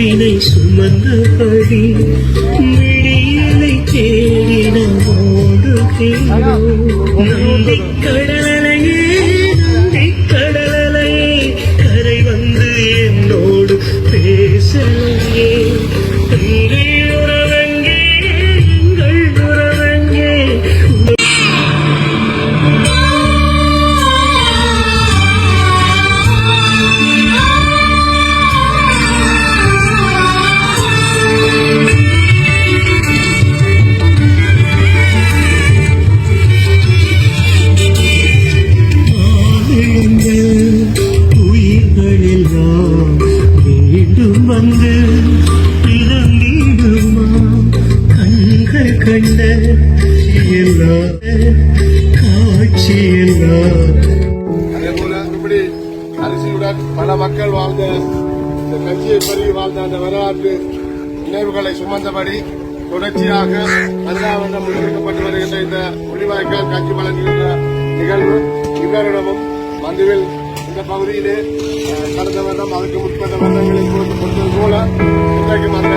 வாழ்வினை சுமந்தபடி விடியலை தேடின கடலையே கடலையே கரை வந்து என்னோடு பேசலையே உறவங்கே எங்கள் உறவங்கே வந்து பிறந்திடுமா கண்கள் கண்ட காட்சி அதே போல இப்படி அரிசியுடன் பல மக்கள் வாழ்ந்த இந்த கட்சியை பருகி வாழ்ந்த அந்த வரலாற்று நினைவுகளை சுமந்தபடி தொடர்ச்சியாக மதுராவனம் முன்னெடுக்கப்பட்டு வருகின்ற இந்த முள்ளிவாய்க்கால் காட்சி வழங்குகின்ற நிகழ்வு இவரிடமும் மதுவில் இந்த பகுதியிலே கடந்த வருடம் அதுக்கு முற்பட்ட வருடங்களில் கொடுத்தது போல இன்றைக்கும் அந்த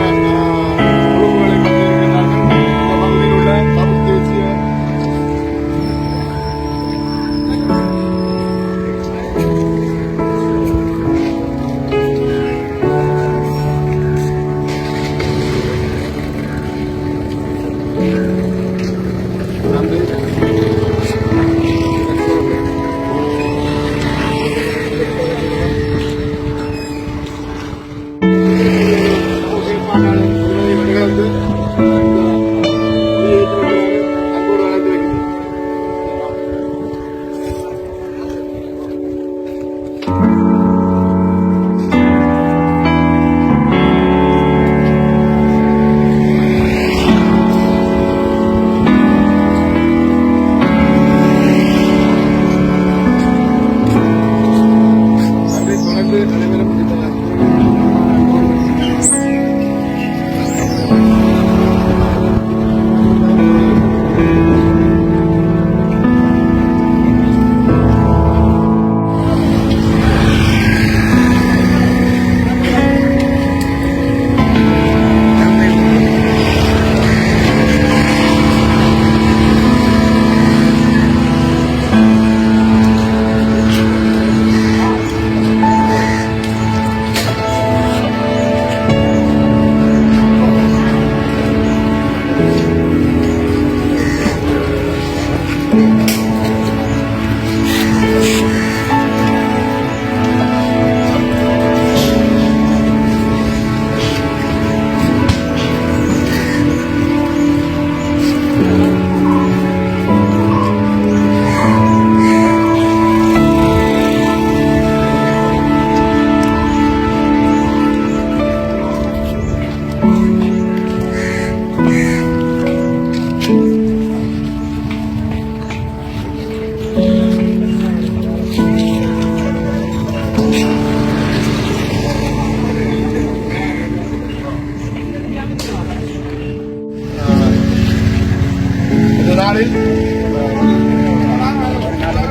குழுக்களை கொண்டிருக்கிறார்கள். இந்த பகுதியில் உள்ள தமிழ் தேசிய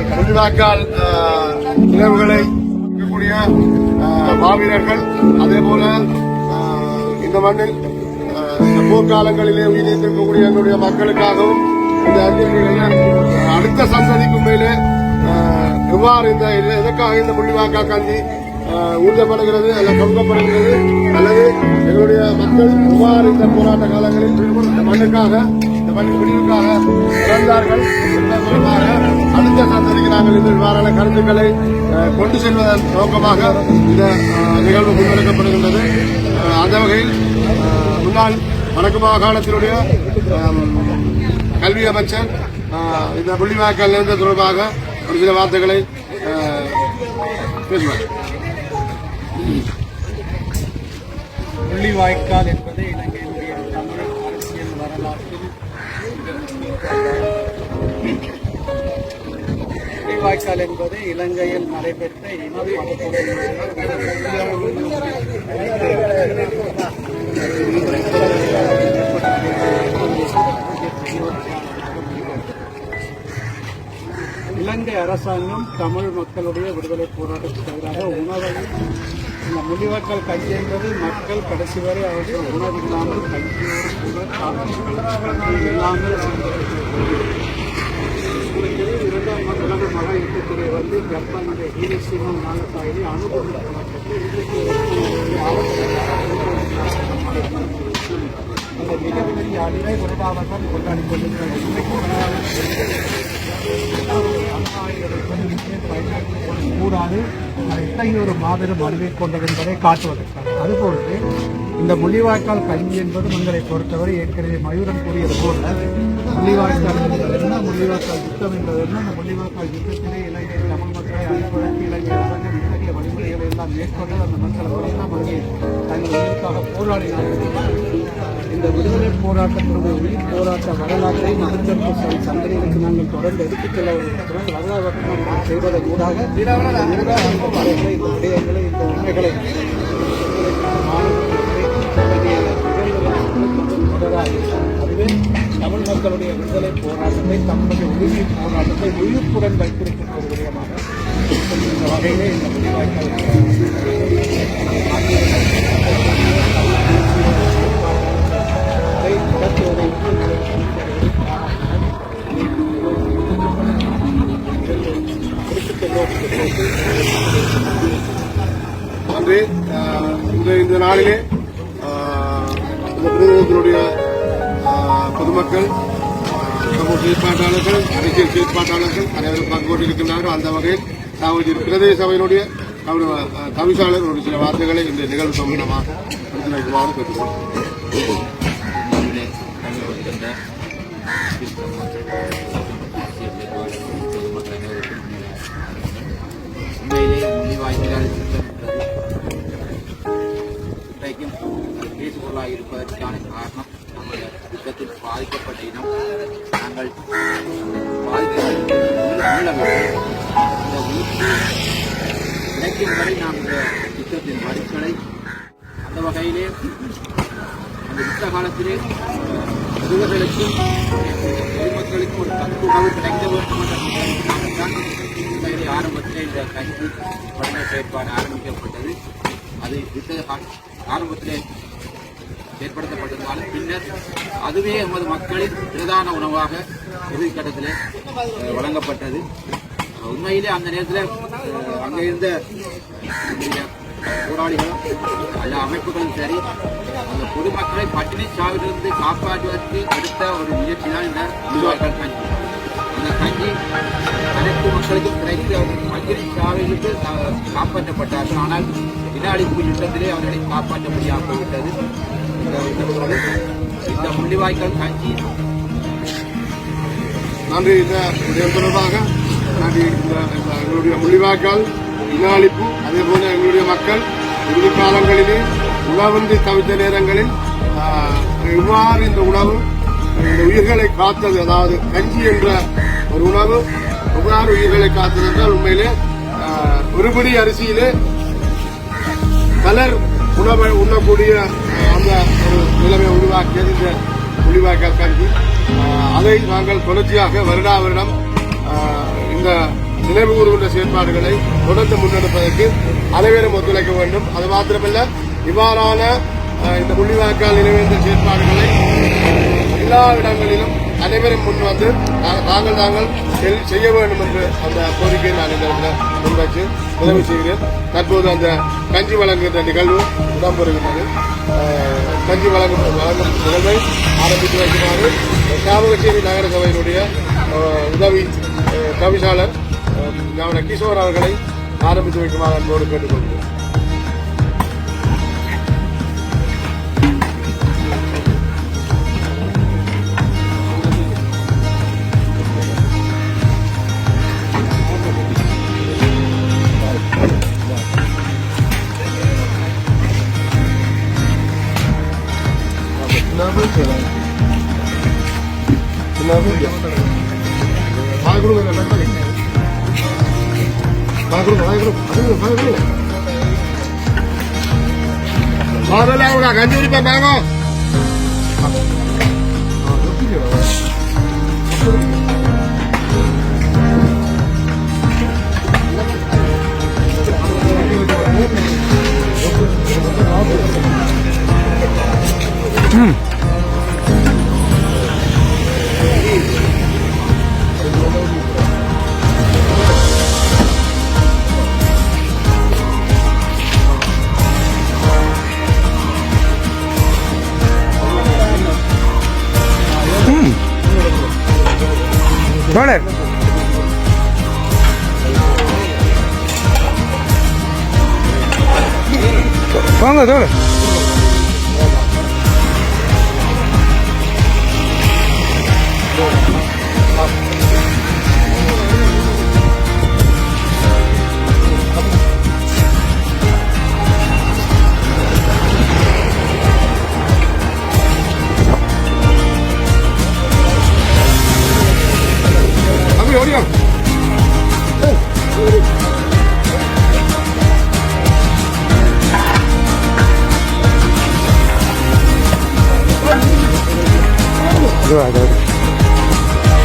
முள்ளிவாய்க்கால் நினைவுகளை இருக்கக்கூடிய மாவீரர்கள் அதே போல இந்த மண்ணில் போர்க்காலங்களிலே உயிரிழந்திருக்கக்கூடிய எங்களுடைய மக்களுக்காகவும் இந்த அறிஞர்கள் அடுத்த சந்ததிக்கும் மேலே எவ்வாறு எதற்காக இந்த முள்ளிவாய்க்கால் காந்தி ஊற்றப்படுகிறது அல்லது கொடுக்கப்படுகிறது அல்லது எங்களுடைய மக்கள் எவ்வாறு இந்த போராட்ட காலங்களில் இந்த மண்ணுக்காக விடிவுக்காக இறந்தார்கள் என்பதற்காக அடுத்த சந்ததிக்கு நாங்கள் இவ்வாறான கருத்துக்களை கொண்டு செல்வதன் நோக்கமாக இந்த நிகழ்வு முன்னெடுக்கப்படுகின்றது. அந்த வகையில் முன்னாள் வடக்கு மாகாணத்தினுடைய கல்வி அமைச்சர் இந்த முள்ளிவாய்க்கால் நிலையங்கள் தொடர்பாக ஒரு சில வார்த்தைகளை பேசுவார். முள்ளிவாய்க்கால் என்பது இலங்கையினுடைய தமிழ் அரசியல் வரலாற்றில் முள்ளிவாய்க்கால் என்பது இலங்கையில் நடைபெற்ற இலங்கை அரசாங்கம் தமிழ் மக்களுடைய விடுதலை போராட்டத்துக்கு எதிராக உணவையும் இந்த முள்ளிவாய்க்கால் கஞ்சி என்பது மக்கள் கடைசி வரை அவர்கள் உணவு இல்லாமல் கஞ்சியோடு கூட கஞ்சி இல்லாமல் இரண்டாம் உலக மகா யுத்தத்திலே வந்து ஜப்பானுடைய ஹீரோஷிமா நாகசாகியை அனுபவிக்கப்பட்டு இன்றைக்கு அந்த மிகப்பெரிய அழிவை வருடாவதான் கொண்டாடி கொண்டிருக்கிறது. இன்றைக்கும் கூடாது அது இத்தகைய ஒரு மாபெரும் அறிவை கொண்டது என்பதை காட்டுவதற்காக. அதுபோன்று இந்த முள்ளிவாய்க்கால் கஞ்சி என்பது உங்களை பொறுத்தவரை ஏற்கனவே மயூரன் கூறியது போல முள்ளிவாய்க்கால் என்பது என்ன, முள்ளிவாய்க்கால் யுத்தம் என்பது என்ன, அந்த முள்ளிவாய்க்கால் யுத்தத்திலே இலங்கை தமிழ் மக்களை அழிப்பதற்கு இலங்கை அரசாங்கம் இத்தகைய வழிமுறைகளை எல்லாம் மேற்கொண்டு அந்த மக்கள் எல்லாம் அங்கே தங்கள் உயிருக்காக போராடினார்கள். இந்த விடுதலை போராட்டத்தினுடைய உயிர் போராட்ட வரலாற்றை மகஜன்பு சந்ததிகளுக்கு நாங்கள் தொடர்ந்து எடுத்துச் செல்ல இருக்கிறோம். வரலாற்றை செய்வதன் ஊடாக இந்த விடயங்களை இந்த உண்மைகளை அதுவே தமிழ் மக்களுடைய விடுதலை போராட்டத்தை தமிழுடைய உரிமை போராட்டத்தை உயிர்ப்புடன் வைத்திருக்கின்ற ஒரு விடயமாக இந்த வகையிலே இந்த முள்ளிவாய்க்கால் நன்றி. இந்த நாளிலே இந்த பிரதேசத்தினுடைய பொதுமக்கள், சமூக செயற்பாட்டாளர்கள், அரசியல் செயற்பாட்டாளர்கள் அனைவரும் பங்கு கொண்டிருக்கின்றார்கள். அந்த வகையில் தாவூதி பிரதேச சபையினுடைய தவிசாளர் ஒரு சில வார்த்தைகளை இந்த நிகழ்வு சம்பந்தமாக எடுத்துரைக்குமாறு கேட்டுக்கொள்கிறேன். உண்மையிலே முள்ளிவாய்க்கால் இன்றைக்கும் பேசுபொருளாக இருப்பதற்கான காரணம் நம்முடைய யுத்தத்தில் பாதிக்கப்பட்ட இனம் நாங்கள் கிடைக்கும் வரை நாம் இந்த யுத்தத்தின் மறுக்களை அந்த வகையிலே அந்த யுத்த காலத்திலே சிறுவர்களுக்கும் பொதுமக்களுக்கும் ஒரு தப்பு உணவு கிடைக்க வேண்டும் என்ற ஆரம்பத்திலே இந்த கஞ்சி வழங்க செயற்பாடு ஆரம்பிக்கப்பட்டது. அது யுத்த ஆரம்பத்திலே ஏற்படுத்தப்பட்டிருந்தாலும் பின்னர் அதுவே எமது மக்களின் பிரதான உணவாக இறுதிக்கட்டத்திலே வழங்கப்பட்டது. உண்மையிலே அந்த நேரத்தில் அங்கே இருந்த போராளிகளும் அல்ல அமைப்புகளும் சரி அந்த பொதுமக்களை பட்டினி சாவிலிருந்து காப்பாற்றுவதற்கு எடுத்த ஒரு முயற்சி தான் இந்த முள்ளிவாய்க்கால் கஞ்சி. அந்த கஞ்சி அனைத்து மக்களுக்கும் கிடைத்து பட்டினி சாவிலிருந்து காப்பாற்றப்பட்டார்கள். ஆனால் இனஅழிப்பு யுத்தத்திலே அவர்களை காப்பாற்ற முடியாமல் போய்விட்டது. இந்த முள்ளிவாய்க்கால் கஞ்சி நன்றி. இந்த தொடர்பாக எங்களுடைய முள்ளிவாய்க்கால் இனஅழிப்பு, அதே போல எங்களுடைய மக்கள் இறுதி காலங்களிலே உணவின்றி தவித்த நேரங்களில் இவ்வாறு இந்த உணவு இந்த உயிர்களை காத்தது, அதாவது கஞ்சி என்ற ஒரு உணவு எவ்வாறு உயிர்களை காத்தது என்றால் உண்மையிலே ஒருபடி அரிசியிலே பலர் உணவை உண்ணக்கூடிய அந்த ஒரு நிலைமை உருவாக்கியது இந்த முள்ளிவாய்க்கால் கஞ்சி. அதை நாங்கள் தொடர்ச்சியாக வருடா வருடம் இந்த நினைவு கூறுகின்ற செயற்பாடுகளை தொடர்ந்து முன்னெடுப்பதற்கு அனைவரும் ஒத்துழைக்க வேண்டும். அது மாத்திரமல்ல, இவ்வாறான இந்த முள்ளிவாய்க்கால் நினைவேந்தல் செயற்பாடுகளை எல்லா இடங்களிலும் அனைவரும் முன் வந்து தாங்கள் செய்ய வேண்டும் என்று அந்த கோரிக்கையை நான் இந்த இடத்துல முன்வைத்து உதவி செய்கிறேன். தற்போது அந்த கஞ்சி வழங்குகின்ற நிகழ்வு இடம்பெறுகின்றது. கஞ்சி வழங்கும் நிகழ்வை ஆரம்பித்து வைக்குமாறு ஞாபகச்சேரி நகர சபையினுடைய உதவி தவிசாளர் கிஷோர் அவர்களை ஆரம்பித்து வைக்குமாறு அன்போடு கேட்டுக்கொள்கிறேன். கஞ்சி பாங்க தோழர் வாங்க தோழர் தம்பி ஓடியா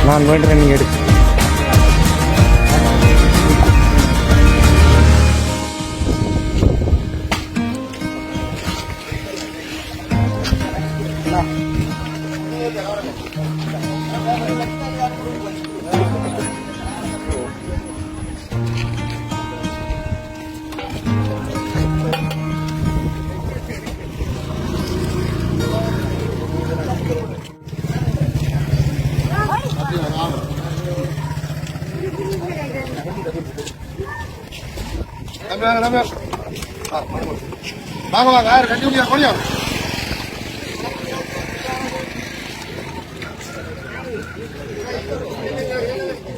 நான் வேண்டுறேன் நீங்க எடுத்து வாங்க வாங்க யாரு கட்டி முடியா கொடியா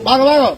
வாங்க வாங்க